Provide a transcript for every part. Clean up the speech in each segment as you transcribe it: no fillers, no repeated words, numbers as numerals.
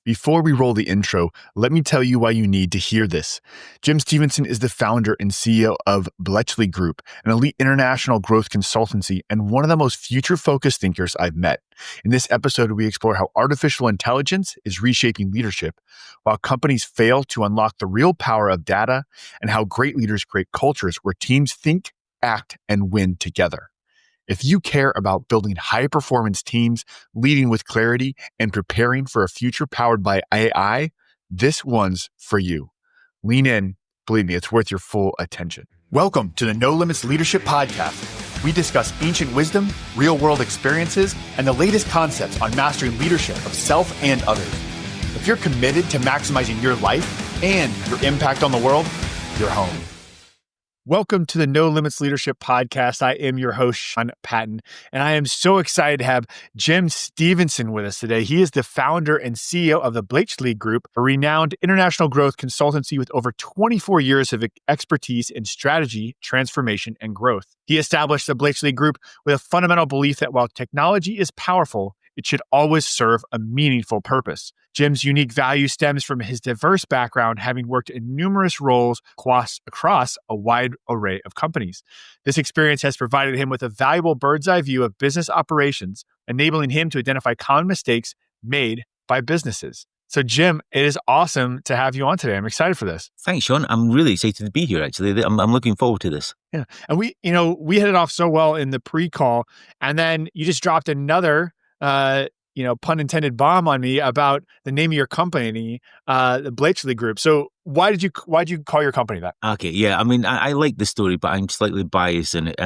Before we roll the intro, let me tell you why you need to hear this. Jim Stevenson is the founder and CEO of Bletchley Group, an elite international growth consultancy and one of the most future-focused thinkers I've met. In this episode, we explore how artificial intelligence is reshaping leadership, while companies fail to unlock the real power of data, and how great leaders create cultures where teams think, act, and win together. If you care about building high-performance teams, leading with clarity, and preparing for a future powered by AI, this one's for you. Lean in. Believe me, it's worth your full attention. Welcome to the No Limits Leadership Podcast. We discuss ancient wisdom, real-world experiences, and the latest concepts on mastering leadership of self and others. If you're committed to maximizing your life and your impact on the world, you're home. Welcome to the No Limits Leadership Podcast. I am your host, Sean Patton, and I am so excited to have Jim Stevenson with us today. He is the founder and CEO of the Bletchley Group, a renowned international growth consultancy with over 24 years of expertise in strategy, transformation, and growth. He established the Bletchley Group with a fundamental belief that while technology is powerful, it should always serve a meaningful purpose. Jim's unique value stems from his diverse background, having worked in numerous roles across a wide array of companies. This experience has provided him with a valuable bird's eye view of business operations, enabling him to identify common mistakes made by businesses. So Jim, it is awesome to have you on today. I'm excited for this. Thanks, Sean. I'm really excited to be here, actually. I'm looking forward to this. Yeah. And we hit it off so well in the pre-call, and then you just dropped another pun intended bomb on me about the name of your company, the Bletchley Group. So why'd you call your company that? Okay, yeah. I mean, I like the story, but I'm slightly biased in it.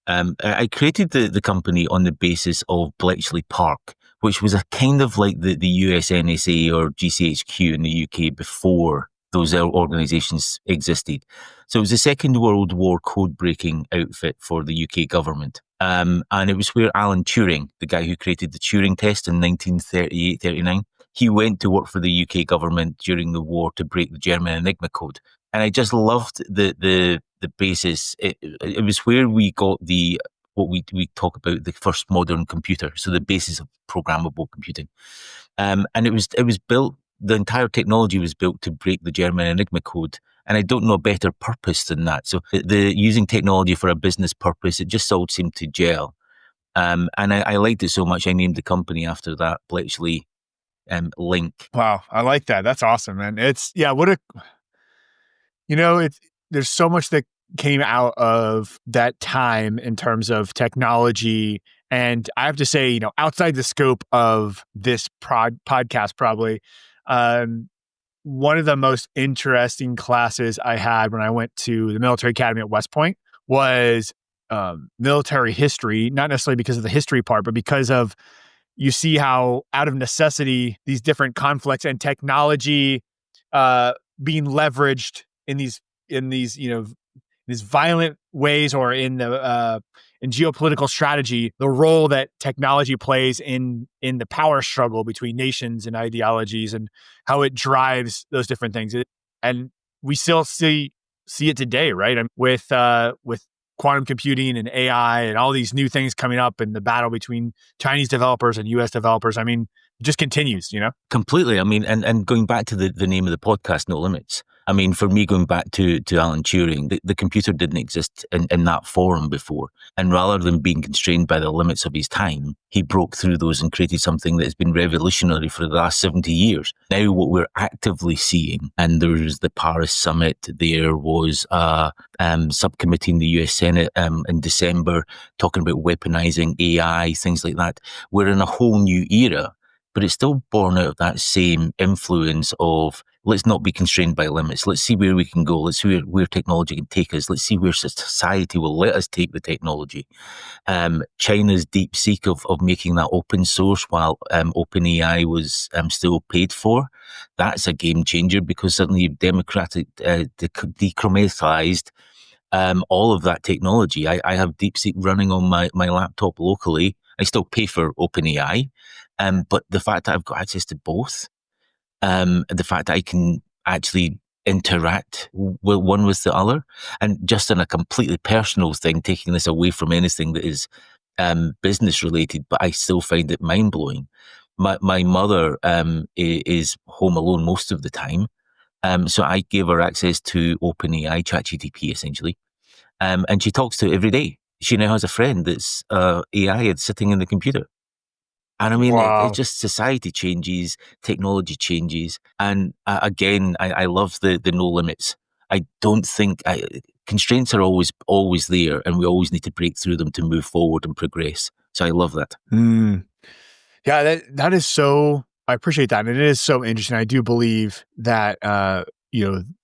I created the company on the basis of Bletchley Park, which was a kind of like the US NSA or GCHQ in the UK before those organizations existed. So it was the Second World War code-breaking outfit for the UK government. And it was where Alan Turing, the guy who created the Turing test in 1938-39, he went to work for the UK government during the war to break the German Enigma code. And I just loved the basis. It was where we got what we talk about, the first modern computer. So the basis of programmable computing. And it was built, the entire technology was built to break the German Enigma code. And I don't know a better purpose than that. So the using technology for a business purpose, it just all seemed to gel. And I liked it so much, I named the company after that Bletchley link. Wow, I like that. That's awesome, man. There's so much that came out of that time in terms of technology. And I have to say, outside the scope of this podcast, probably, one of the most interesting classes I had when I went to the military academy at West Point was military history, not necessarily because of the history part, but because of, you see how out of necessity, these different conflicts and technology being leveraged in these violent ways, or in geopolitical strategy, the role that technology plays in the power struggle between nations and ideologies, and how it drives those different things. And we still see it today, right? With quantum computing and AI and all these new things coming up, and the battle between Chinese developers and US developers. I mean, it just continues, Completely. I mean, and going back to the name of the podcast, No Limits. I mean, for me, going back to Alan Turing, the computer didn't exist in that form before. And rather than being constrained by the limits of his time, he broke through those and created something that has been revolutionary for the last 70 years. Now, what we're actively seeing, and there was the Paris summit, there was a subcommittee in the US Senate in December talking about weaponizing AI, things like that. We're in a whole new era, but it's still born out of that same influence of, let's not be constrained by limits. Let's see where we can go. Let's see where technology can take us. Let's see where society will let us take the technology. China's deep seek of making that open source while OpenAI was still paid for, that's a game changer, because suddenly you've decommercialized all of that technology. I have DeepSeek running on my laptop locally. I still pay for OpenAI, but the fact that I've got access to both, the fact that I can actually interact one with the other, and just in a completely personal thing, taking this away from anything that is business related, but I still find it mind blowing. my mother is home alone most of the time. So I gave her access to OpenAI, ChatGPT, essentially. And she talks to it every day. She now has a friend that's AI that's sitting in the computer. And I mean, it's Wow. just society changes, technology changes. And again, I love the no limits. I don't think constraints are always there, and we always need to break through them to move forward and progress. So I love that. Yeah, that is so, I appreciate that. And it is so interesting. I do believe that,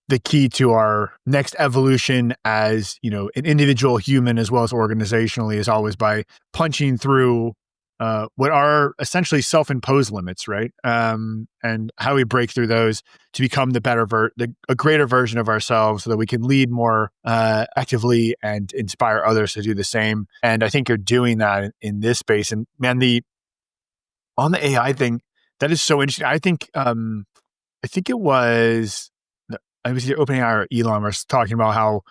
the key to our next evolution as, an individual human as well as organizationally is always by punching through what are essentially self-imposed limits, right? And how we break through those to become a greater version of ourselves so that we can lead more actively and inspire others to do the same. And I think you're doing that in this space. And man, on the AI thing, that is so interesting. I think it was either OpenAI or Elon was talking about how,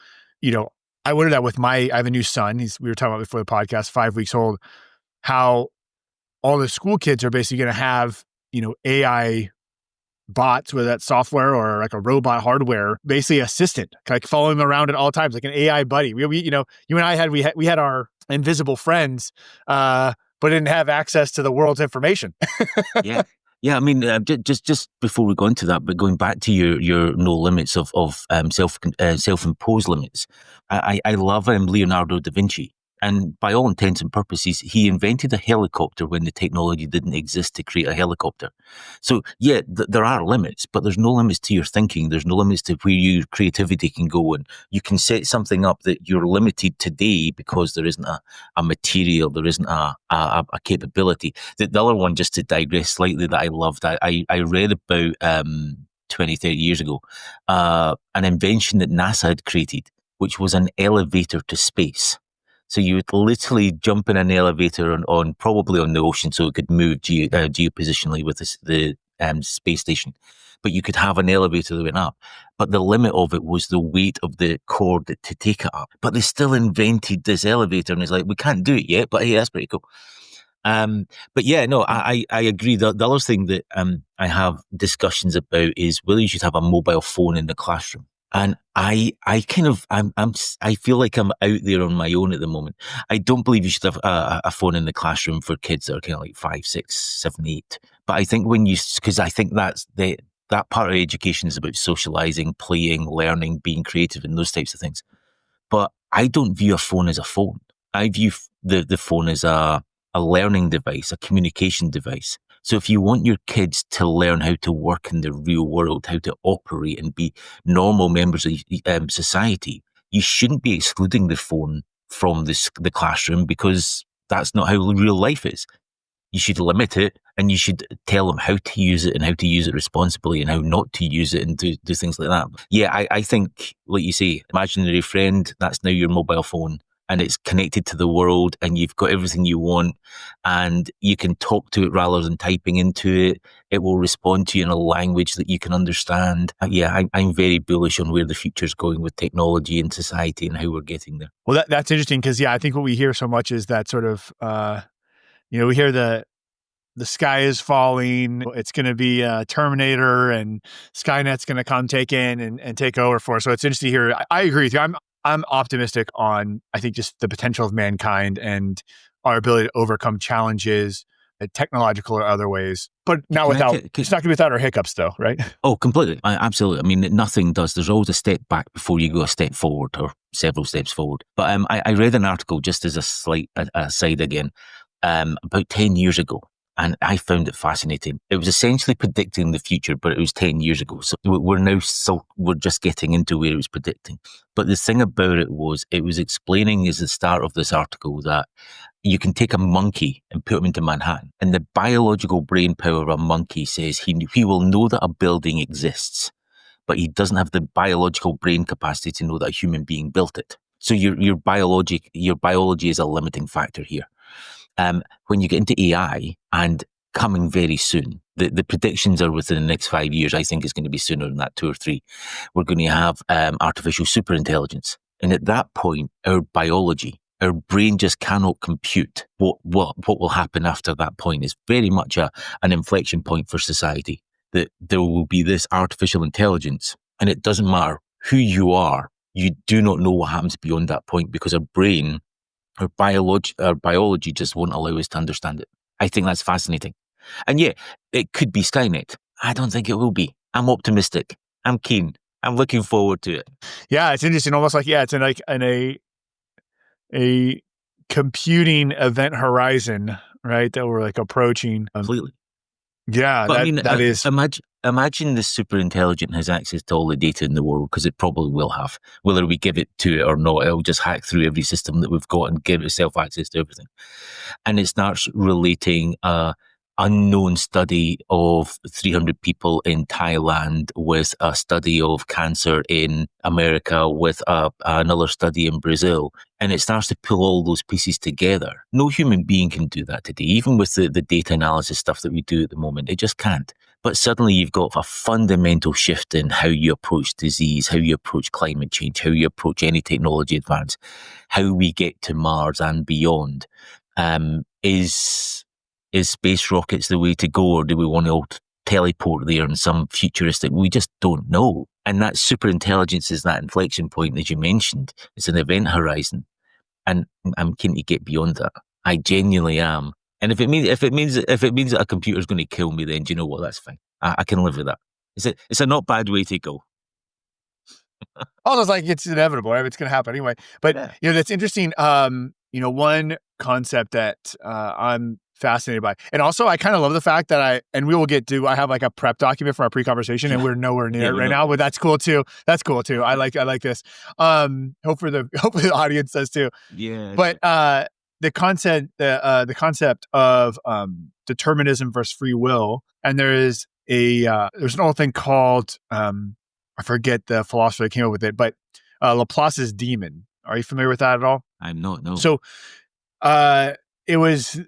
I wondered that with I have a new son. We were talking about before the podcast, 5 weeks old, how all the school kids are basically going to have, AI bots, whether that's software or like a robot hardware, basically assistant, like following them around at all times, like an AI buddy. We you and I had our invisible friends, but didn't have access to the world's information. Yeah. Yeah, I mean, just before we go into that, but going back to your no limits of self-imposed limits, I love Leonardo da Vinci, and by all intents and purposes, he invented a helicopter when the technology didn't exist to create a helicopter. So yeah, there are limits, but there's no limits to your thinking. There's no limits to where your creativity can go, and you can set something up that you're limited today because there isn't a material, there isn't a capability. The other one, just to digress slightly, that I loved, I read about 20, 30 years ago, an invention that NASA had created, which was an elevator to space. So you would literally jump in an elevator on probably on the ocean, so it could move geopositionally with the space station. But you could have an elevator that went up. But the limit of it was the weight of the cord to take it up. But they still invented this elevator, and it's like, we can't do it yet, but hey, that's pretty cool. But yeah, no, I agree. The other thing that I have discussions about is whether you should have a mobile phone in the classroom. And I feel like I'm out there on my own at the moment. I don't believe you should have a phone in the classroom for kids that are kind of like 5, 6, 7, 8. But I think because I think that part of education is about socializing, playing, learning, being creative, and those types of things. But I don't view a phone as a phone. I view the phone as a learning device, a communication device. So if you want your kids to learn how to work in the real world, how to operate and be normal members of society, you shouldn't be excluding the phone from the classroom, because that's not how real life is. You should limit it, and you should tell them how to use it and how to use it responsibly and how not to use it and do things like that. Yeah, I think, like you say, imaginary friend, that's now your mobile phone. And it's connected to the world, and you've got everything you want, and you can talk to it rather than typing into it. It will respond to you in a language that you can understand. Yeah, I'm very bullish on where the future's going with technology and society and how we're getting there. Well, that's interesting because, I think what we hear so much is that sort of, we hear the sky is falling. It's going to be a Terminator, and Skynet's going to come take in and take over for us. So it's interesting to hear. I agree with you. I'm optimistic on, I think, just the potential of mankind and our ability to overcome challenges, technological or other ways. But it's not going to be without our hiccups, though, right? Oh, completely. Absolutely. I mean, nothing does. There's always a step back before you go a step forward, or several steps forward. But I read an article, just as a slight aside again, about 10 years ago. And I found it fascinating. It was essentially predicting the future, but it was 10 years ago. So we're just getting into where it was predicting. But the thing about it was explaining as the start of this article that you can take a monkey and put him into Manhattan, and the biological brain power of a monkey says he will know that a building exists, but he doesn't have the biological brain capacity to know that a human being built it. So your biology is a limiting factor here. When you get into AI, and coming very soon, the predictions are within the next 5 years. I think it's going to be sooner than that, 2 or 3. We're going to have artificial superintelligence. And at that point, our biology Our brain just cannot compute what will happen after that point. It's very much an inflection point for society, that there will be this artificial intelligence, and it doesn't matter who you are. You do not know what happens beyond that point, because our brain, our biology just won't allow us to understand it. I think that's fascinating. And yeah, it could be Skynet. I don't think it will be. I'm optimistic. I'm keen. I'm looking forward to it. Yeah, it's interesting. Almost like, it's in a computing event horizon, right? That we're like approaching. Completely. Yeah, but that is. Imagine the superintelligent has access to all the data in the world, because it probably will have. Whether we give it to it or not, it'll just hack through every system that we've got and give itself access to everything. And it starts relating unknown study of 300 people in Thailand with a study of cancer in America with another study in Brazil. And it starts to pull all those pieces together. No human being can do that today, even with the data analysis stuff that we do at the moment. It just can't. But suddenly you've got a fundamental shift in how you approach disease, how you approach climate change, how you approach any technology advance, how we get to Mars and beyond. Is space rockets the way to go, or do we want to teleport there in some futuristic? We just don't know. And that superintelligence is that inflection point, as you mentioned. It's an event horizon, and I'm keen to get beyond that. I genuinely am. And if it means that a computer's going to kill me, then do you know what? That's fine. I can live with that. It's a not bad way to go. Almost like it's inevitable, right? It's going to happen anyway. But that's interesting. One concept that I'm fascinated by, and also I kind of love the fact that I have like a prep document for our pre-conversation, and we're nowhere near it right now. But that's cool too. I like this. Hopefully the audience does too. Yeah. But the concept of determinism versus free will, and there's an old thing called I forget the philosopher that came up with it, but Laplace's demon. Are you familiar with that at all? I'm not, no. So it was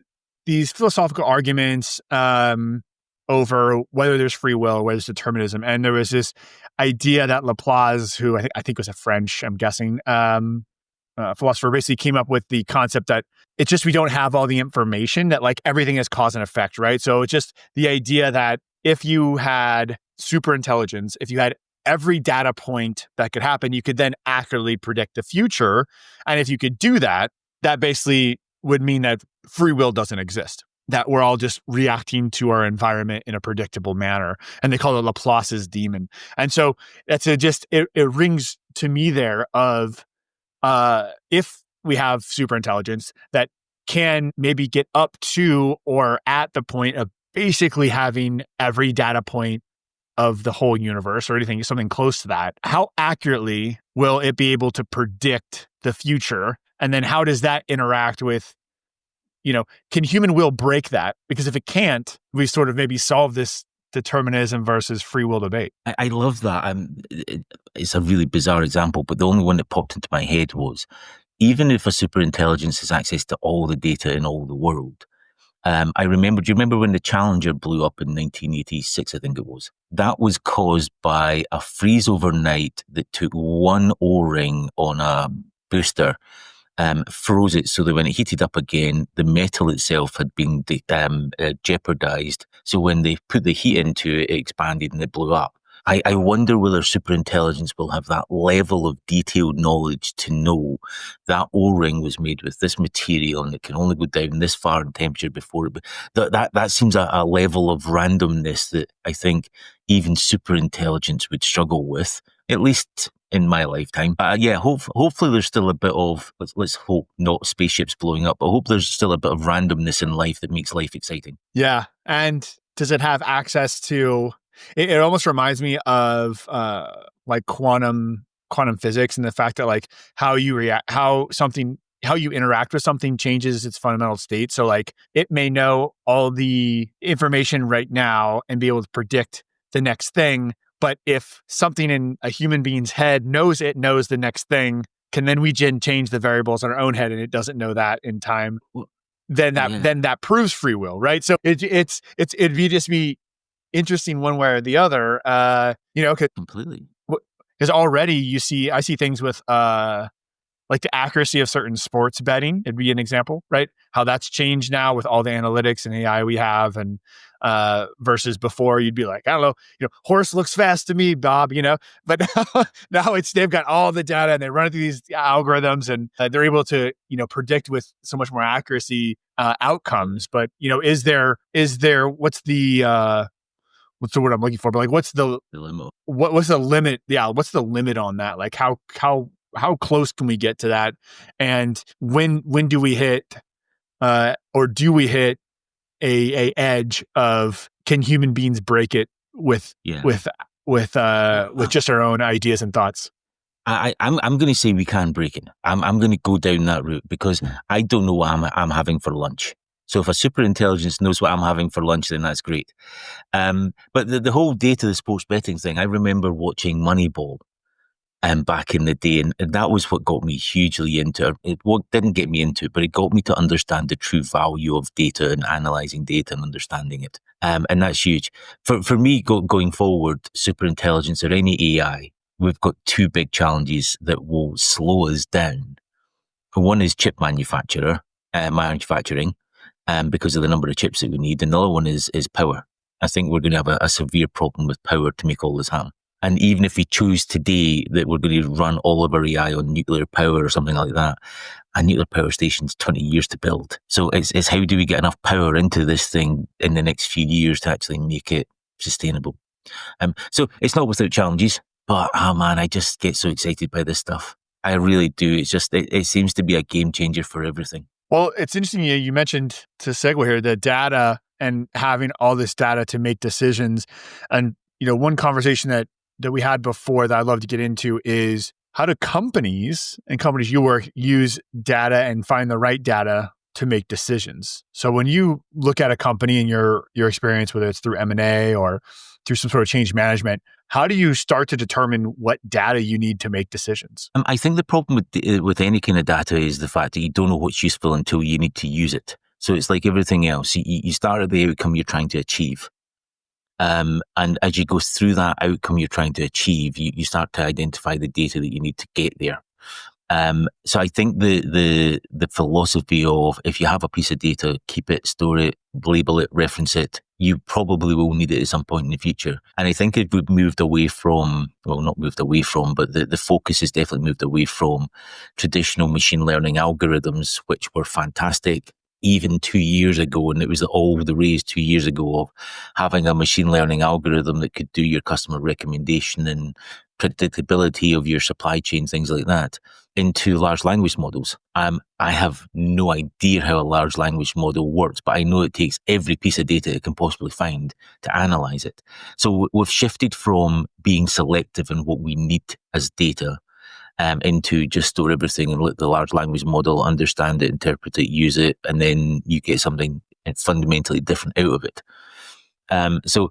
these philosophical arguments over whether there's free will or whether there's determinism. And there was this idea that Laplace, who I think was a French, I'm guessing, philosopher, basically came up with the concept that it's just we don't have all the information, that like everything is cause and effect, right? So it's just the idea that if you had superintelligence, if you had every data point that could happen, you could then accurately predict the future. And if you could do that, that basically would mean that free will doesn't exist, that we're all just reacting to our environment in a predictable manner. And they call it Laplace's demon. And so it rings to me there of if we have superintelligence that can maybe get up to or at the point of basically having every data point of the whole universe or something close to that, how accurately will it be able to predict the future? And then how does that interact with, can human will break that? Because if it can't, we sort of maybe solve this determinism versus free will debate. I love that. It's a really bizarre example, but the only one that popped into my head was, even if a superintelligence has access to all the data in all the world, do you remember when the Challenger blew up in 1986, I think it was? That was caused by a freeze overnight that took one O-ring on a booster, froze it so that when it heated up again, the metal itself had been jeopardized. So when they put the heat into it, it expanded and it blew up. I wonder whether superintelligence will have that level of detailed knowledge to know that O-ring was made with this material and it can only go down this far in temperature before it. That seems a level of randomness that I think even superintelligence would struggle with, at least in my lifetime. Hopefully there's still a bit of, let's hope not spaceships blowing up, but I hope there's still a bit of randomness in life that makes life exciting. Yeah. And does it have access to... It almost reminds me of like quantum physics, and the fact that like how you interact with something changes its fundamental state. So like it may know all the information right now and be able to predict the next thing. But if something in a human being's head knows the next thing, can then we change the variables in our own head and it doesn't know that in time? Then that proves free will, right? So it'd be interesting one way or the other, completely. Because already I see things with like the accuracy of certain sports betting. It'd be an example, right? How that's changed now with all the analytics and AI we have, and versus before you'd be like, I don't know, horse looks fast to me, Bob, but now they've got all the data and they run it through these algorithms, and they're able to, predict with so much more accuracy outcomes. But, is there, what's the word I'm looking for? But like, what's the limit? What's the limit? Yeah. What's the limit on that? Like how close can we get to that? And when do we hit, or do we hit a edge of, can human beings break it with just our own ideas and thoughts? I'm going to say we can break it. I'm going to go down that route because I don't know what I'm having for lunch. So if a superintelligence knows what I'm having for lunch, then that's great. But the whole data, the sports betting thing, I remember watching Moneyball back in the day, and that was what got me hugely into it. What didn't get me into it, but it got me to understand the true value of data and analysing data and understanding it. And that's huge. For me, going forward, superintelligence or any AI, we've got two big challenges that will slow us down. One is chip manufacturing, because of the number of chips that we need. And the other one is power. I think we're going to have a severe problem with power to make all this happen. And even if we choose today that we're going to run all of our AI on nuclear power or something like that, a nuclear power station's 20 years to build. So it's how do we get enough power into this thing in the next few years to actually make it sustainable? So it's not without challenges, but man, I just get so excited by this stuff. I really do. It's just, it seems to be a game changer for everything. Well, it's interesting. You mentioned, to segue here, the data and having all this data to make decisions. And, one conversation that we had before that I'd love to get into is, how do companies you work use data and find the right data to make decisions? So when you look at a company in your experience, whether it's through M&A or through some sort of change management, how do you start to determine what data you need to make decisions? I think the problem with any kind of data is the fact that you don't know what's useful until you need to use it. So it's like everything else. You start at the outcome you're trying to achieve. And as you go through that outcome you're trying to achieve, you start to identify the data that you need to get there. So I think the philosophy of, if you have a piece of data, keep it, store it, label it, reference it, you probably will need it at some point in the future. And I think if we've moved away from, well, not moved away from, but the focus has definitely moved away from traditional machine learning algorithms, which were fantastic even 2 years ago. And it was all the rage 2 years ago of having a machine learning algorithm that could do your customer recommendation and predictability of your supply chain, things like that, into large language models. I have no idea how a large language model works, but I know it takes every piece of data it can possibly find to analyze it. So we've shifted from being selective in what we need as data into just store everything and let the large language model understand it, interpret it, use it, and then you get something fundamentally different out of it. So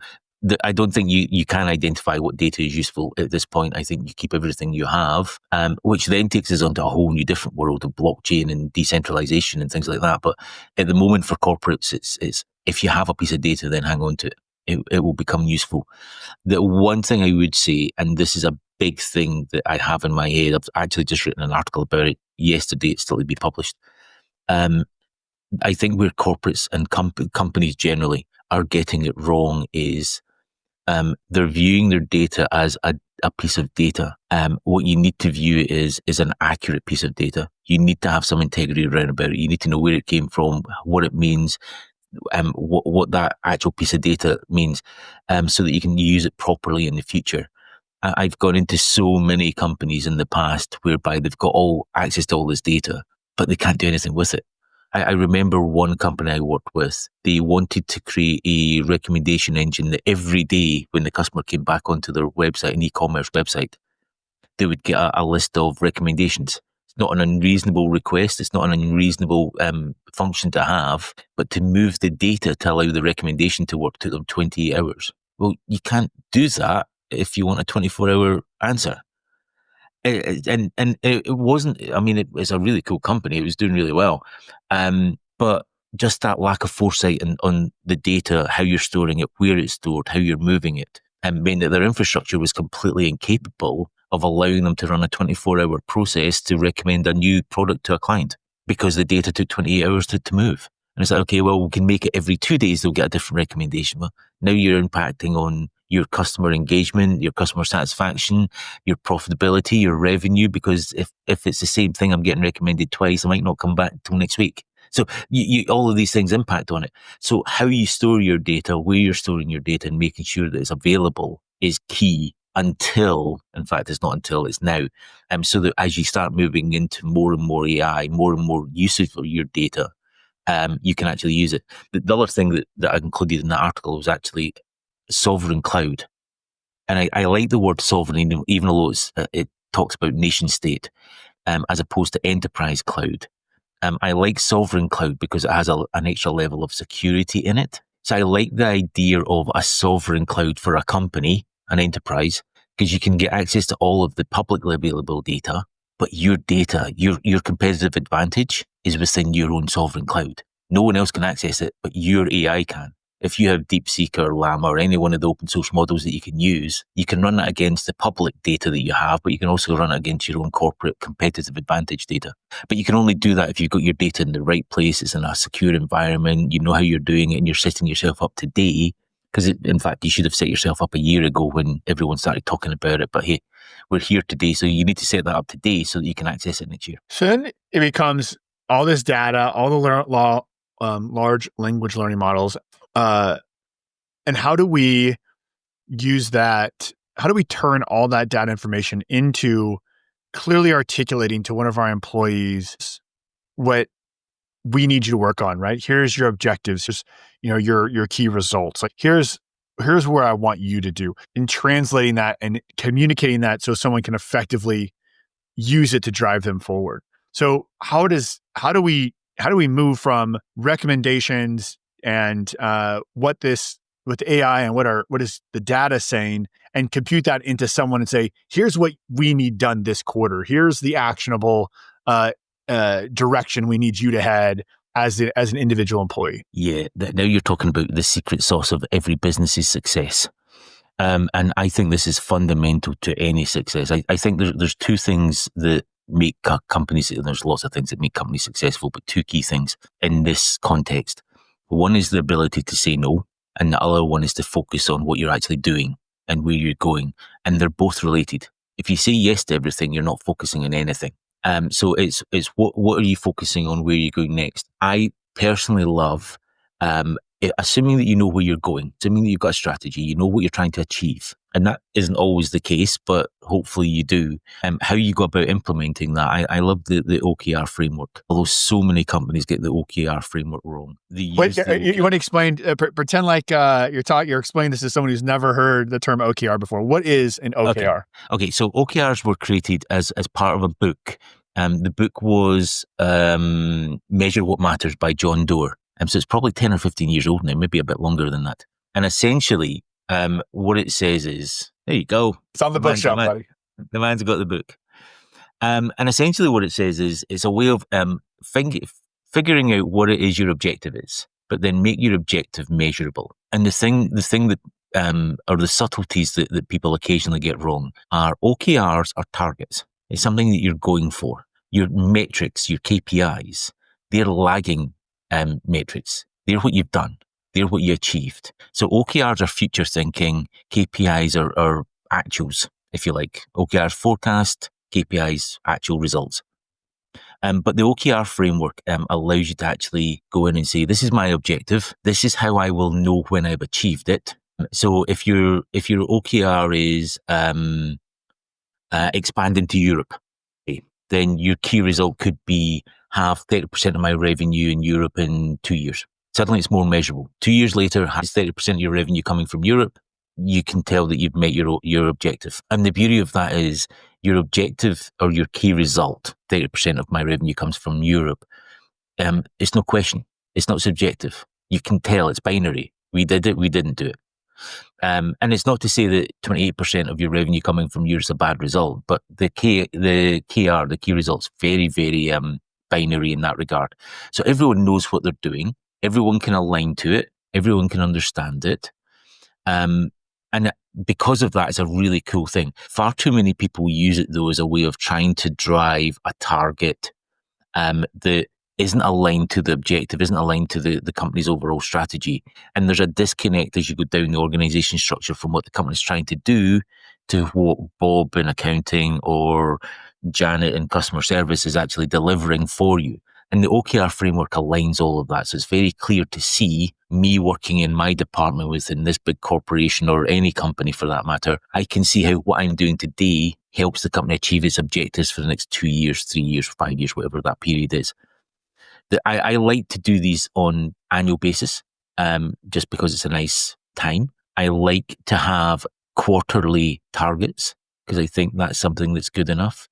I don't think you can identify what data is useful at this point. I think you keep everything you have, which then takes us onto a whole new different world of blockchain and decentralization and things like that. But at the moment for corporates, it's if you have a piece of data, then hang on to it. It will become useful. The one thing I would say, and this is a big thing that I have in my head, I've actually just written an article about it yesterday, it's still to be published. I think where corporates and companies generally are getting it wrong is they're viewing their data as a piece of data. What you need to view it is an accurate piece of data. You need to have some integrity around about it. You need to know where it came from, what it means, what that actual piece of data means, so that you can use it properly in the future. I've gone into so many companies in the past whereby they've got all access to all this data, but they can't do anything with it. I remember one company I worked with, they wanted to create a recommendation engine that every day when the customer came back onto their website, an e-commerce website, they would get a list of recommendations. It's not an unreasonable request. It's not an unreasonable function to have, but to move the data to allow the recommendation to work took them 28 hours. Well, you can't do that if you want a 24-hour answer. And it wasn't, I mean, it's a really cool company. It was doing really well. But just that lack of foresight on the data, how you're storing it, where it's stored, how you're moving it, and meant that their infrastructure was completely incapable of allowing them to run a 24-hour process to recommend a new product to a client because the data took 28 hours to move. And it's like, okay, well, we can make it every 2 days, they'll get a different recommendation. Well, now you're impacting on your customer engagement, your customer satisfaction, your profitability, your revenue, because if it's the same thing I'm getting recommended twice, I might not come back till next week. So all of these things impact on it. So how you store your data, where you're storing your data and making sure that it's available is key until, in fact, it's not until, it's now. So that as you start moving into more and more AI, more and more usage of your data, you can actually use it. The other thing that I included in that article was actually sovereign cloud. And I like the word sovereign, even though it talks about nation state, as opposed to enterprise cloud. I like sovereign cloud because it has an extra level of security in it. So I like the idea of a sovereign cloud for a company, an enterprise, because you can get access to all of the publicly available data, but your data, your competitive advantage is within your own sovereign cloud. No one else can access it, but your AI can. If you have DeepSeek or Llama or any one of the open source models that you can use, you can run it against the public data that you have, but you can also run it against your own corporate competitive advantage data. But you can only do that if you've got your data in the right places in a secure environment, you know how you're doing it and you're setting yourself up today. Because in fact, you should have set yourself up a year ago when everyone started talking about it. But hey, we're here today, so you need to set that up today so that you can access it next year. So then it becomes all this data, all the large language learning models, and how do we use that? How do we turn all that data information into clearly articulating to one of our employees what we need you to work on, right? Here's your objectives. Here's, your key results. Like here's where I want you to do, and translating that and communicating that so someone can effectively use it to drive them forward. So how do we move from recommendations and what AI and what is the data saying, and compute that into someone and say, here's what we need done this quarter. Here's the actionable direction we need you to head as an individual employee. Yeah, now you're talking about the secret sauce of every business's success. And I think this is fundamental to any success. I think there's two things that make companies, there's lots of things that make companies successful, but two key things in this context. One is the ability to say no, and the other one is to focus on what you're actually doing and where you're going. And they're both related. If you say yes to everything, you're not focusing on anything. So it's what are you focusing on, where you're going next? I personally love assuming that you know where you're going, assuming that you've got a strategy, you know what you're trying to achieve. And that isn't always the case, but hopefully you do. How you go about implementing that. I love the OKR framework, although so many companies get the OKR framework wrong. You want to explain, pretend like you're explaining this to someone who's never heard the term OKR before. What is an OKR? Okay, so OKRs were created as part of a book. The book was Measure What Matters by John Doerr. So it's probably 10 or 15 years old now, maybe a bit longer than that. And essentially, what it says is, there you go. It's on the bookshelf, buddy. The man's got the book. And essentially what it says is, it's a way of figuring out what it is your objective is, but then make your objective measurable. And the thing that, or the subtleties that people occasionally get wrong are OKRs are targets. It's something that you're going for. Your metrics, your KPIs, they're lagging metrics. They're what you've done. They're what you achieved. So OKRs are future thinking. KPIs are actuals, if you like. OKRs forecast, KPIs actual results. But the OKR framework allows you to actually go in and say, this is my objective. This is how I will know when I've achieved it. So if your OKR is expanding to Europe, then your key result could be have 30% of my revenue in Europe in 2 years. Suddenly it's more measurable. 2 years later, has 30% of your revenue coming from Europe. You can tell that you've met your objective. And the beauty of that is your objective or your key result, 30% of my revenue comes from Europe. It's no question. It's not subjective. You can tell it's binary. We did it, we didn't do it. And it's not to say that 28% of your revenue coming from Europe is a bad result, but the key results, very, very binary in that regard. So everyone knows what they're doing. Everyone can align to it. Everyone can understand it. And because of that, it's a really cool thing. Far too many people use it, though, as a way of trying to drive a target that isn't aligned to the objective, isn't aligned to the company's overall strategy. And there's a disconnect as you go down the organization structure from what the company's trying to do to what Bob in accounting or Janet in customer service is actually delivering for you. And the OKR framework aligns all of that. So it's very clear to see me working in my department within this big corporation or any company for that matter. I can see how what I'm doing today helps the company achieve its objectives for the next 2 years, 3 years, 5 years, whatever that period is. I like to do these on annual basis, just because it's a nice time. I like to have quarterly targets because I think that's something that's good enough.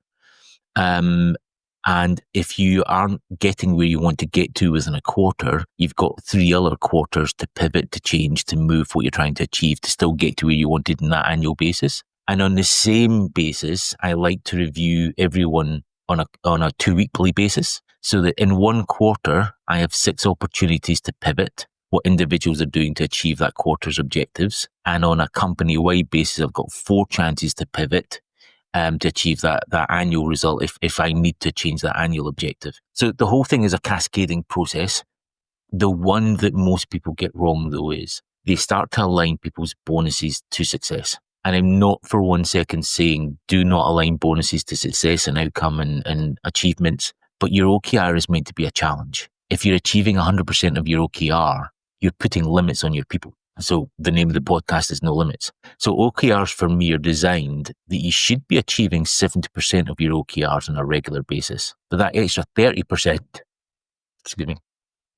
And if you aren't getting where you want to get to within a quarter, you've got 3 other quarters to pivot, to change, to move what you're trying to achieve to still get to where you wanted in that annual basis. And on the same basis, I like to review everyone on a 2-weekly basis so that in one quarter, I have 6 opportunities to pivot what individuals are doing to achieve that quarter's objectives. And on a company-wide basis, I've got 4 chances to pivot to achieve that annual result if I need to change that annual objective. So the whole thing is a cascading process. The one that most people get wrong, though, is they start to align people's bonuses to success. And I'm not for 1 second saying do not align bonuses to success and outcome and achievements, but your OKR is meant to be a challenge. If you're achieving 100% of your OKR, you're putting limits on your people. So the name of the podcast is No Limits. So OKRs for me are designed that you should be achieving 70% of your OKRs on a regular basis. But that extra 30%,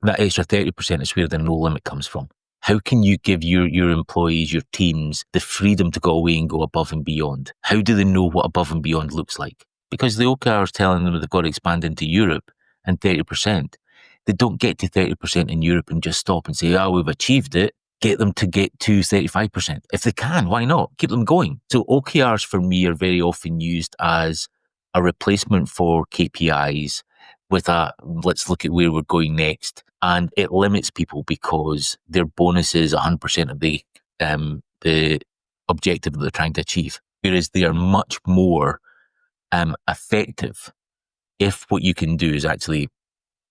that extra 30% is where the no limit comes from. How can you give your employees, your teams, the freedom to go away and go above and beyond? How do they know what above and beyond looks like? Because the OKR is telling them they've got to expand into Europe and 30%. They don't get to 30% in Europe and just stop and say, we've achieved it. Get them to get to 35%. If they can, why not? Keep them going. So OKRs for me are very often used as a replacement for KPIs with let's look at where we're going next. And it limits people because their bonus is 100% of the objective that they're trying to achieve. Whereas they are much more effective if what you can do is actually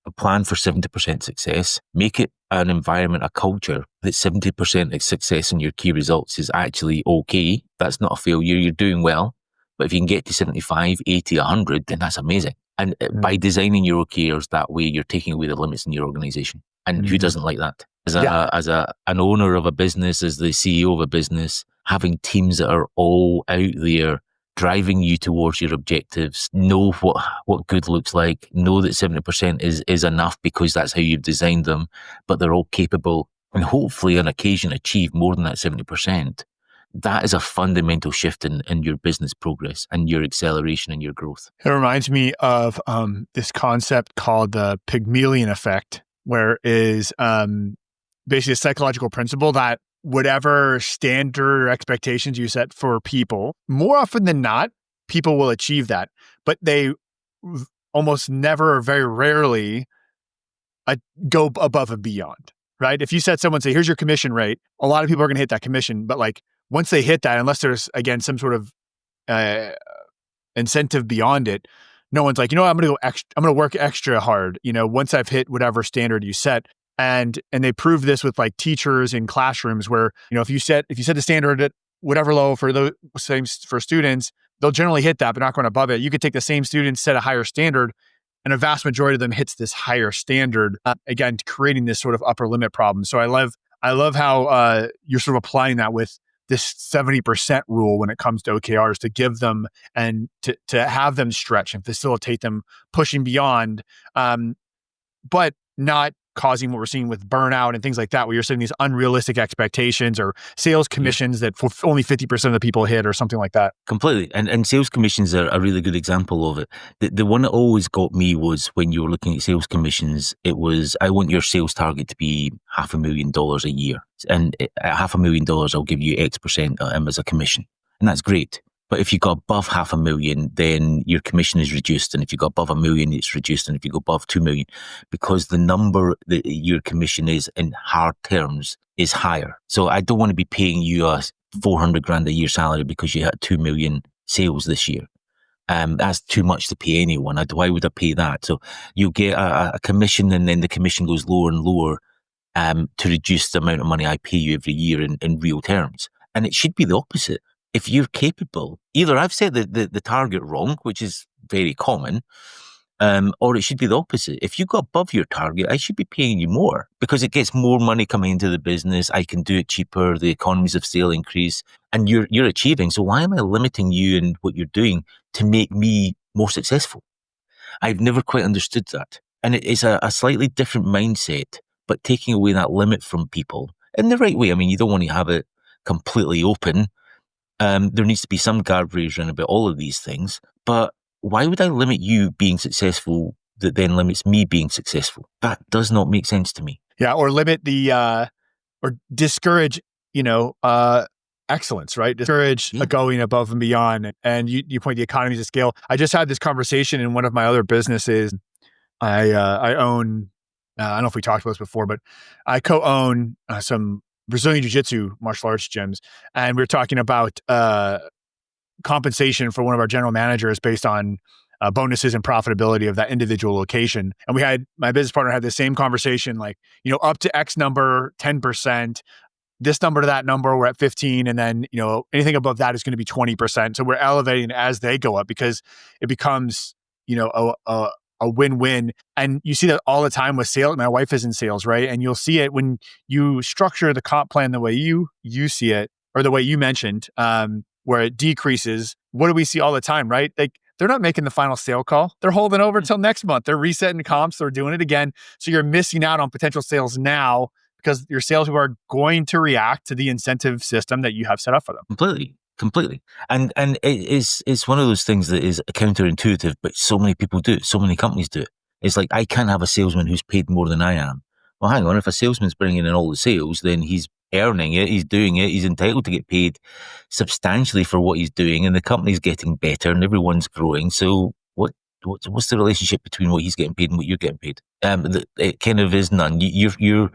a plan for 70% success, make it an environment, a culture that 70% success in your key results is actually okay. That's not a failure. You're doing well. But if you can get to 75, 80, 100, then that's amazing. And by designing your OKRs that way, you're taking away the limits in your organization. And who doesn't like that? As an owner of a business, as the CEO of a business, having teams that are all out there driving you towards your objectives, know what good looks like, know that 70% is enough because that's how you've designed them, but they're all capable and hopefully on occasion achieve more than that 70%. That is a fundamental shift in your business progress and your acceleration and your growth. It reminds me of this concept called the Pygmalion effect, where is basically a psychological principle that whatever standard or expectations you set for people, more often than not, people will achieve that. But they almost never or very rarely go above and beyond, right? If you set someone, say, here's your commission rate, a lot of people are going to hit that commission. But like once they hit that, unless there's, again, some sort of incentive beyond it, no one's like, I'm going to work extra hard, once I've hit whatever standard you set. And they prove this with like teachers in classrooms where, if you set the standard at whatever level for those same for students, they'll generally hit that, but not going above it. You could take the same students, set a higher standard, and a vast majority of them hits this higher standard, again, creating this sort of upper limit problem. So I love how you're sort of applying that with this 70% rule when it comes to OKRs to give them and to have them stretch and facilitate them pushing beyond, but not causing what we're seeing with burnout and things like that, where you're setting these unrealistic expectations or sales commissions that only 50% of the people hit or something like that. Completely. And sales commissions are a really good example of it. The one that always got me was when you were looking at sales commissions, it was, I want your sales target to be $500,000 a year. And at $500,000, I'll give you X% as a commission. And that's great. But if you got above 500,000, then your commission is reduced. And if you go above 1 million, it's reduced. And if you go above 2 million, because the number that your commission is in hard terms is higher. So I don't want to be paying you a 400 grand a year salary because you had 2 million sales this year. That's too much to pay anyone. Why would I pay that? So you get a commission, and then the commission goes lower and lower to reduce the amount of money I pay you every year in real terms. And it should be the opposite. If you're capable, either I've set the target wrong, which is very common, or it should be the opposite. If you go above your target, I should be paying you more because it gets more money coming into the business. I can do it cheaper. The economies of scale increase, and you're achieving. So why am I limiting you and what you're doing to make me more successful? I've never quite understood that. And it's a slightly different mindset, but taking away that limit from people in the right way. I mean, you don't want to have it completely open. There needs to be some guardrails around about all of these things, but why would I limit you being successful that then limits me being successful? That does not make sense to me. Yeah, or limit or discourage, excellence, right? Discourage going above and beyond. And you point the economies of scale. I just had this conversation in one of my other businesses. I own, I don't know if we talked about this before, but I co-own some Brazilian Jiu-Jitsu martial arts gyms. And we were talking about compensation for one of our general managers based on bonuses and profitability of that individual location. And my business partner had the same conversation, like, up to X number, 10%, this number to that number, we're at 15. And then, anything above that is going to be 20%. So we're elevating as they go up because it becomes, a win-win. And you see that all the time with sales. My wife is in sales, right? And you'll see it when you structure the comp plan the way you see it, or the way you mentioned, where it decreases. What do we see all the time, right? Like, they're not making the final sale call. They're holding over till next month. They're resetting comps. They're doing it again. So you're missing out on potential sales now because your salespeople are going to react to the incentive system that you have set up for them. Completely. And it's one of those things that is counterintuitive, but so many people do it. So many companies do it. It's like, I can't have a salesman who's paid more than I am. Well, hang on. If a salesman's bringing in all the sales, then he's earning it, he's doing it, he's entitled to get paid substantially for what he's doing, and the company's getting better and everyone's growing. So what's the relationship between what he's getting paid and what you're getting paid? It kind of is none. Your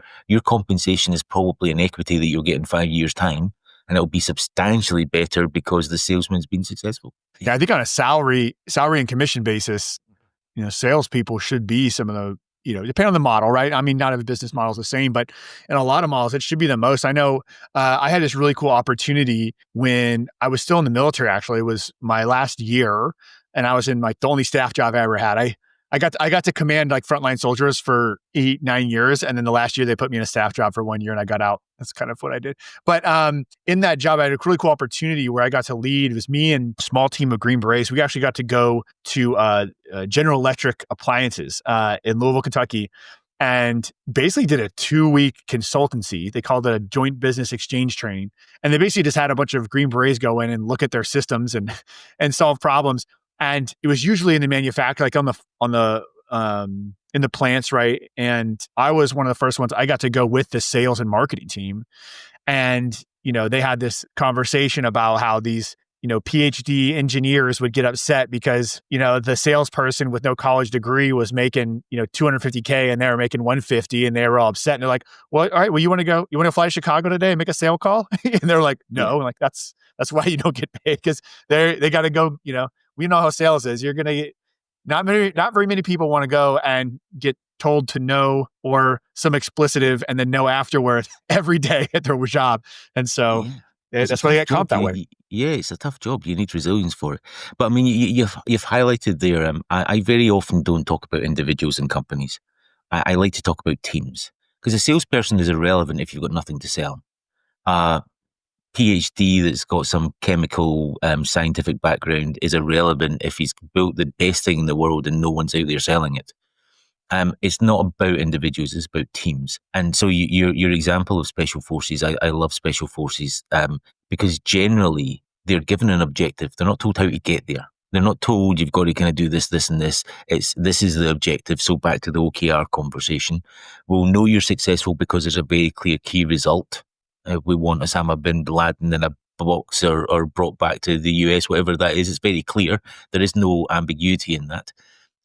compensation is probably an equity that you'll get in 5 years' time, and it'll be substantially better because the salesman's been successful. Yeah, I think on a salary and commission basis, salespeople should be some of the, depending on the model, right? I mean, not every business model is the same, but in a lot of models, it should be the most. I know I had this really cool opportunity when I was still in the military. Actually, it was my last year, and I was in the only staff job I ever had. I got to command frontline soldiers for 8-9 years, and then the last year they put me in a staff job for 1 year, and I got out. That's kind of what I did. But in that job, I had a really cool opportunity where I got to lead. It was me and a small team of Green Berets. We actually got to go to General Electric Appliances in Louisville, Kentucky, and basically did a 2-week consultancy. They called it a joint business exchange training, and they basically just had a bunch of Green Berets go in and look at their systems and solve problems. And it was usually in the manufacturer, in the plants, right? And I was one of the first ones. I got to go with the sales and marketing team. And, they had this conversation about how these, PhD engineers would get upset because, the salesperson with no college degree was making, $250K and they were making $150, and they were all upset. And they're like, well, all right, well, you want to fly to Chicago today and make a sale call? And they're like, no. And that's why you don't get paid, because they got to go, we know how sales is. You're going to get, not very many people want to go and get told to no or some explicitive and then no afterward every day at their job. And so that's why they get comped that way. Yeah, it's a tough job. You need resilience for it. But I mean, you've highlighted there, I very often don't talk about individuals and companies. I like to talk about teams, because a salesperson is irrelevant if you've got nothing to sell. PhD that's got some chemical scientific background is irrelevant if he's built the best thing in the world and no one's out there selling it. It's not about individuals, it's about teams. And so your example of special forces, I love special forces because generally they're given an objective. They're not told how to get there. They're not told you've got to kind of do this, this, and this. This is the objective. So back to the OKR conversation. We'll know you're successful because there's a very clear key result. We want Osama bin Laden in a box or brought back to the US, whatever that is. It's very clear. There is no ambiguity in that.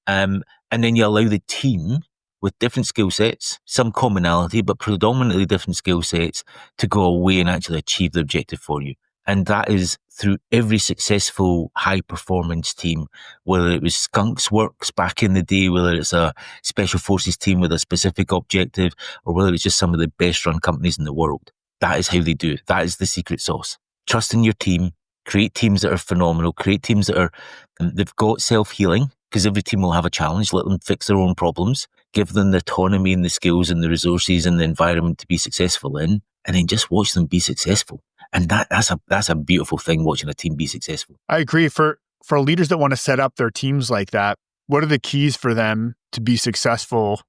And then you allow the team with different skill sets, some commonality, but predominantly different skill sets, to go away and actually achieve the objective for you. And that is through every successful high performance team, whether it was Skunks Works back in the day, whether it's a special forces team with a specific objective, or whether it's just some of the best run companies in the world. That is how they do it. That is the secret sauce. Trust in your team, create teams that are phenomenal, create teams that are, they've got self-healing, because every team will have a challenge. Let them fix their own problems, give them the autonomy and the skills and the resources and the environment to be successful in, and then just watch them be successful. And that's a beautiful thing, watching a team be successful. I agree. For leaders that want to set up their teams like that, what are the keys for them to be successful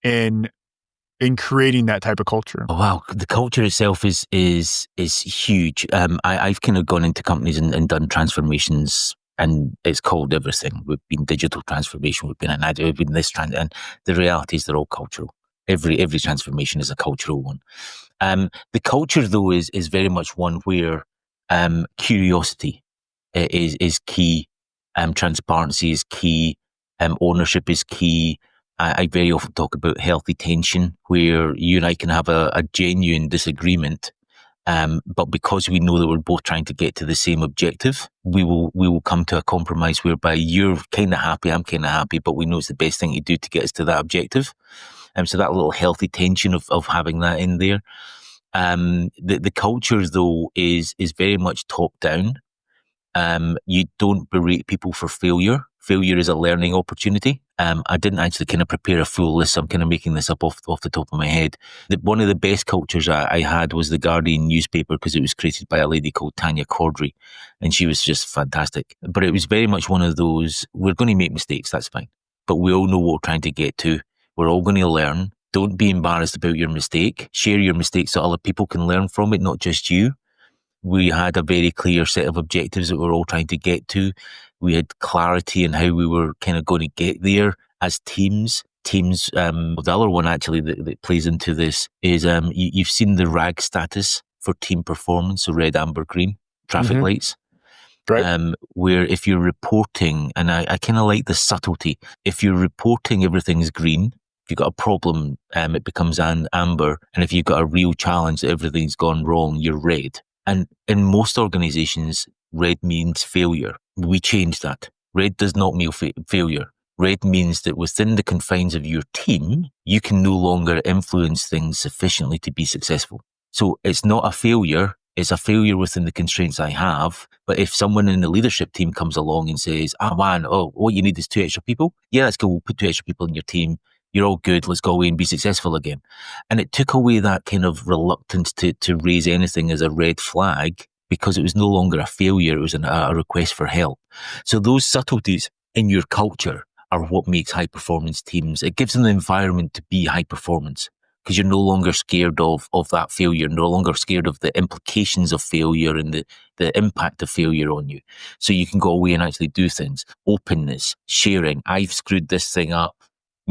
in creating that type of culture? Oh, wow, the culture itself is huge. I've kind of gone into companies and done transformations, and it's called everything. We've been digital transformation, we've been this and the reality is they're all cultural. Every transformation is a cultural one. The culture, though, is very much one where curiosity is key, transparency is key, ownership is key. I very often talk about healthy tension, where you and I can have a genuine disagreement, but because we know that we're both trying to get to the same objective, we will come to a compromise whereby you're kind of happy, I'm kind of happy, but we know it's the best thing to do to get us to that objective. So that little healthy tension of having that in there. The culture, though, is very much top down. You don't berate people for failure. Failure is a learning opportunity. I didn't actually kind of prepare a full list, so I'm kind of making this up off the top of my head. One of the best cultures I had was the Guardian newspaper, because it was created by a lady called Tanya Caudry, and she was just fantastic. But it was very much one of those, we're going to make mistakes, that's fine, but we all know what we're trying to get to. We're all going to learn. Don't be embarrassed about your mistake. Share your mistakes so other people can learn from it, not just you. We had a very clear set of objectives that we're all trying to get to. We had clarity in how we were kind of going to get there as teams. The other one actually that plays into this is you've seen the RAG status for team performance, so red, amber, green, traffic lights. Right. Where if you're reporting, and I kind of like the subtlety, if you're reporting everything's green, if you've got a problem, it becomes amber. And if you've got a real challenge that everything's gone wrong, you're red. And in most organizations, red means failure. We changed that. Red does not mean failure. Red means that within the confines of your team, you can no longer influence things sufficiently to be successful. So it's not a failure. It's a failure within the constraints I have. But if someone in the leadership team comes along and says, what you need is 2 extra people. Yeah, let's go. We'll put 2 extra people in your team. You're all good. Let's go away and be successful again. And it took away that kind of reluctance to raise anything as a red flag, because it was no longer a failure. It was a request for help. So those subtleties in your culture are what makes high performance teams. It gives them the environment to be high performance, because you're no longer scared of that failure, no longer scared of the implications of failure and the impact of failure on you. So you can go away and actually do things. Openness, sharing. I've screwed this thing up.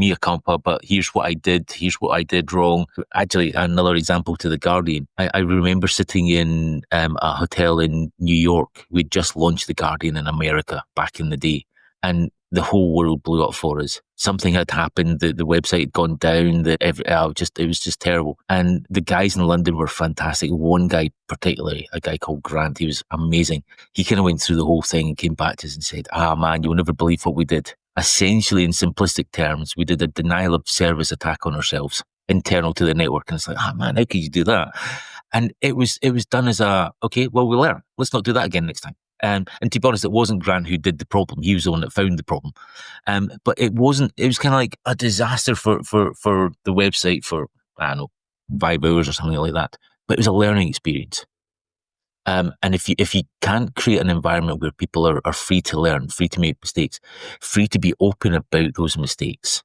Mea culpa, but here's what I did wrong. Actually, another example to The Guardian. I remember sitting in a hotel in New York. We'd just launched The Guardian in America back in the day, and the whole world blew up for us. Something had happened, the website had gone down, it was just terrible. And the guys in London were fantastic. One guy particularly, a guy called Grant, he was amazing. He kind of went through the whole thing and came back to us and said, man, you'll never believe what we did. Essentially, in simplistic terms, we did a denial of service attack on ourselves, internal to the network. And it's like, man, how could you do that? And it was done as okay, well, we learn. Let's not do that again next time. And to be honest, it wasn't Grant who did the problem. He was the one that found the problem. But it was kind of like a disaster for the website for, 5 hours or something like that. But it was a learning experience. And if you can't create an environment where people are free to learn, free to make mistakes, free to be open about those mistakes,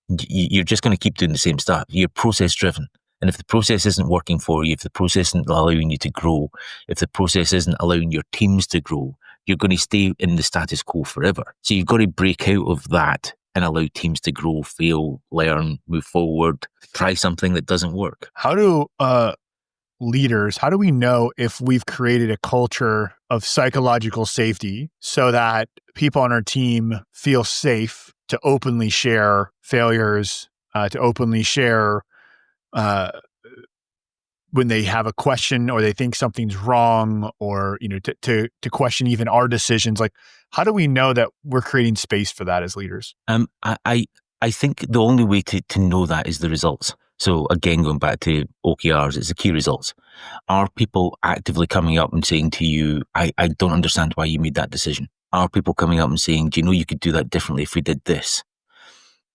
you're just going to keep doing the same stuff. You're process driven. And if the process isn't working for you, if the process isn't allowing you to grow, if the process isn't allowing your teams to grow, you're going to stay in the status quo forever. So you've got to break out of that and allow teams to grow, fail, learn, move forward, try something that doesn't work. How do leaders, how do we know if we've created a culture of psychological safety so that people on our team feel safe to openly share failures, to openly share when they have a question or they think something's wrong, or to question even our decisions. Like, how do we know that we're creating space for that as leaders? I think the only way to know that is the results. So again, going back to OKRs, it's the key results. Are people actively coming up and saying to you, I don't understand why you made that decision? Are people coming up and saying, do you know you could do that differently if we did this?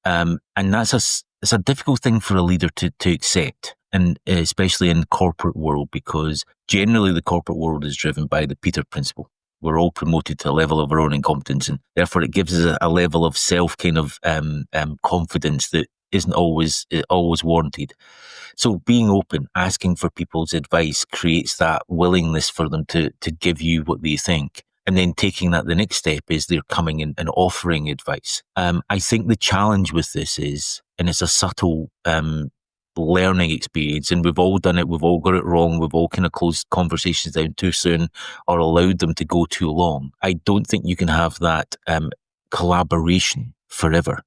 And it's a difficult thing for a leader to accept, and especially in the corporate world, because generally the corporate world is driven by the Peter principle. We're all promoted to a level of our own incompetence, and therefore it gives us a level of self kind of confidence that isn't always warranted. So being open, asking for people's advice creates that willingness for them to give you what they think. And then taking that the next step is they're coming in and offering advice. I think the challenge with this is, and it's a subtle learning experience, and we've all done it, we've all got it wrong, we've all kind of closed conversations down too soon or allowed them to go too long. I don't think you can have that collaboration forever.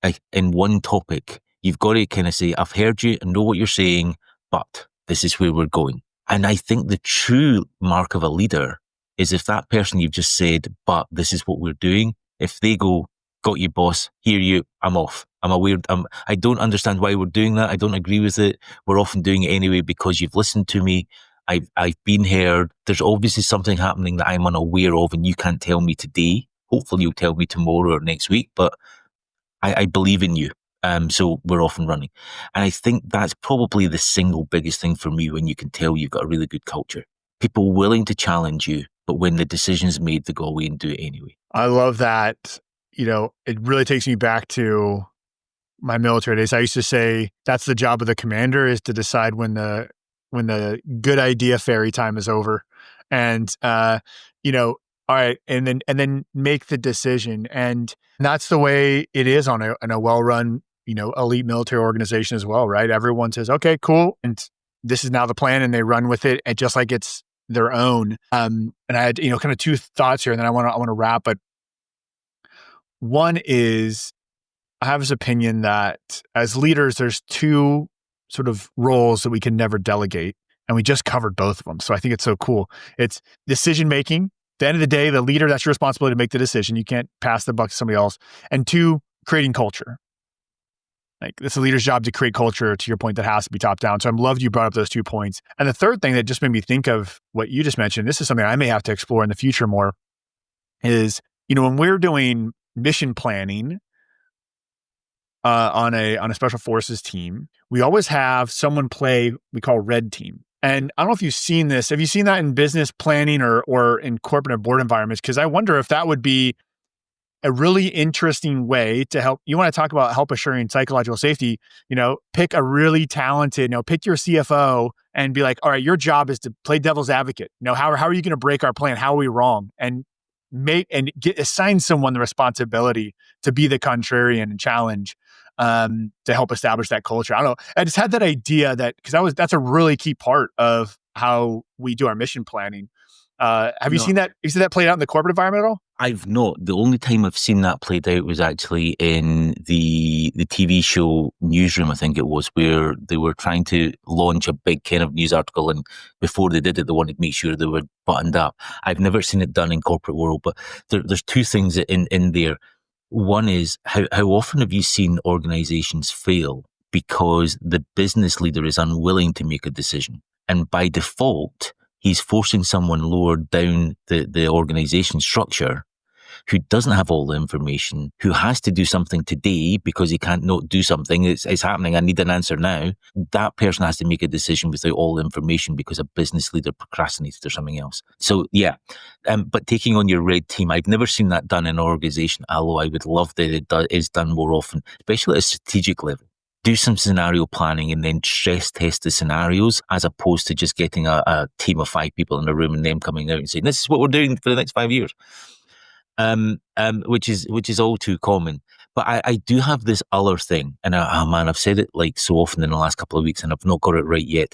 Like, in one topic, you've got to kind of say, I've heard you and know what you're saying, but this is where we're going. And I think the true mark of a leader is if that person you've just said, but this is what we're doing, if they go, got you, boss, hear you, I'm off. I'm aware, I don't understand why we're doing that. I don't agree with it. We're often doing it anyway because you've listened to me. I've been heard. There's obviously something happening that I'm unaware of and you can't tell me today. Hopefully you'll tell me tomorrow or next week, but I believe in you. So we're off and running. And I think that's probably the single biggest thing for me when you can tell you've got a really good culture. People willing to challenge you, but when the decision's made, they go away and do it anyway. I love that. It really takes me back to my military days. I used to say that's the job of the commander, is to decide when the good idea fairy time is over. And, all right. And then make the decision. And that's the way it is on a well-run, elite military organization as well, right? Everyone says, okay, cool. And this is now the plan, and they run with it, and just like it's their own. And I had, kind of two thoughts here, and then I want to wrap. But one is, I have this opinion that as leaders, there's two sort of roles that we can never delegate. And we just covered both of them. So I think it's so cool. It's decision-making. At the end of the day, the leader, that's your responsibility to make the decision. You can't pass the buck to somebody else. And two, creating culture. Like, it's a leader's job to create culture, to your point, that has to be top down. So I'm loved you brought up those 2 points. And the third thing that just made me think of what you just mentioned, this is something I may have to explore in the future more, is, when we're doing mission planning on a special forces team, we always have someone play, we call red team. And I don't know if you've seen this. Have you seen that in business planning or in corporate and board environments? Because I wonder if that would be a really interesting way to help. You want to talk about help assuring psychological safety, pick a really talented, pick your CFO and be like, all right, your job is to play devil's advocate. How are you going to break our plan? How are we wrong? And assign someone the responsibility to be the contrarian and challenge, to help establish that culture. I don't know. I just had that idea because that's a really key part of how we do our mission planning. Have you seen that? You see that played out in the corporate environment at all? I've not. The only time I've seen that played out was actually in the TV show Newsroom, I think it was, where they were trying to launch a big kind of news article, and before they did it, they wanted to make sure they were buttoned up. I've never seen it done in corporate world, but there's two things in there. One is, how often have you seen organizations fail because the business leader is unwilling to make a decision? And by default, he's forcing someone lower down the organization structure who doesn't have all the information, who has to do something today because he can't not do something. It's happening. I need an answer now. That person has to make a decision without all the information because a business leader procrastinated or something else. So yeah, but taking on your red team, I've never seen that done in an organization, although I would love that it is done more often, especially at a strategic level. Do some scenario planning and then stress test the scenarios, as opposed to just getting a team of 5 people in a room and them coming out and saying, this is what we're doing for the next 5 years. Which is all too common. But I do have this other thing, and I've said it like so often in the last couple of weeks, and I've not got it right yet.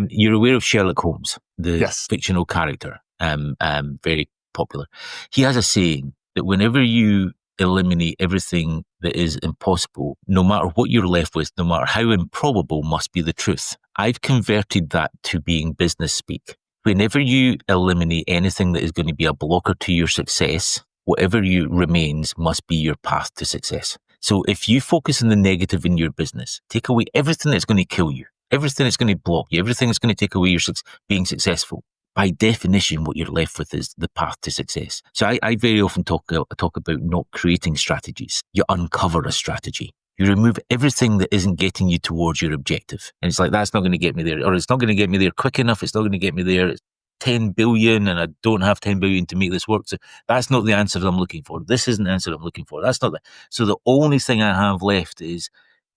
You're aware of Sherlock Holmes, the fictional character, very popular. He has a saying that whenever you eliminate everything that is impossible, no matter what you're left with, no matter how improbable must be the truth. I've converted that to being business speak. Whenever you eliminate anything that is going to be a blocker to your success, whatever you remains must be your path to success. So if you focus on the negative in your business, take away everything that's going to kill you, everything that's going to block you, everything that's going to take away your being successful. By definition, what you're left with is the path to success. So I very often talk about not creating strategies. You uncover a strategy. You remove everything that isn't getting you towards your objective. And it's like, that's not going to get me there, or it's not going to get me there quick enough. It's not going to get me there. It's 10 billion and I don't have 10 billion to make this work. So that's not the answer that I'm looking for. This isn't the answer I'm looking for. That's not So the only thing I have left is,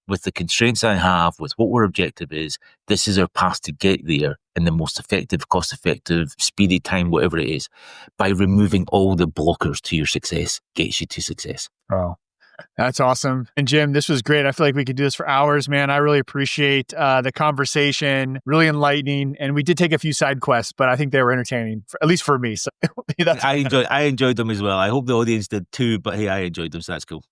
with the constraints I have, with what our objective is, this is our path to get there in the most effective, cost-effective, speedy time, whatever it is. By removing all the blockers to your success, gets you to success. Oh, that's awesome. And Jim, this was great. I feel like we could do this for hours, man. I really appreciate the conversation, really enlightening. And we did take a few side quests, but I think they were entertaining, at least for me. So I enjoyed them as well. I hope the audience did too, but hey, I enjoyed them, so that's cool.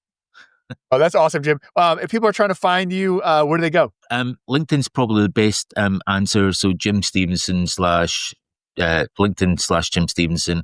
Oh, that's awesome, Jim. If people are trying to find you, where do they go? LinkedIn's probably the best answer. So Jim Stevenson LinkedIn/Jim Stevenson,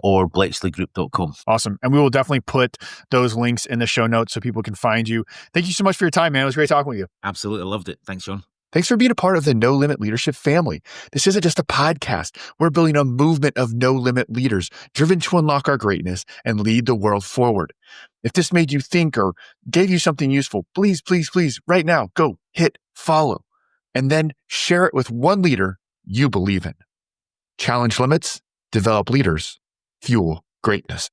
or bletchleygroup.com. Awesome. And we will definitely put those links in the show notes so people can find you. Thank you so much for your time, man. It was great talking with you. Absolutely. Loved it. Thanks, Sean. Thanks for being a part of the No Limit Leadership family. This isn't just a podcast. We're building a movement of no limit leaders driven to unlock our greatness and lead the world forward. If this made you think or gave you something useful, please, right now, go hit follow and then share it with one leader you believe in. Challenge limits, develop leaders, fuel greatness.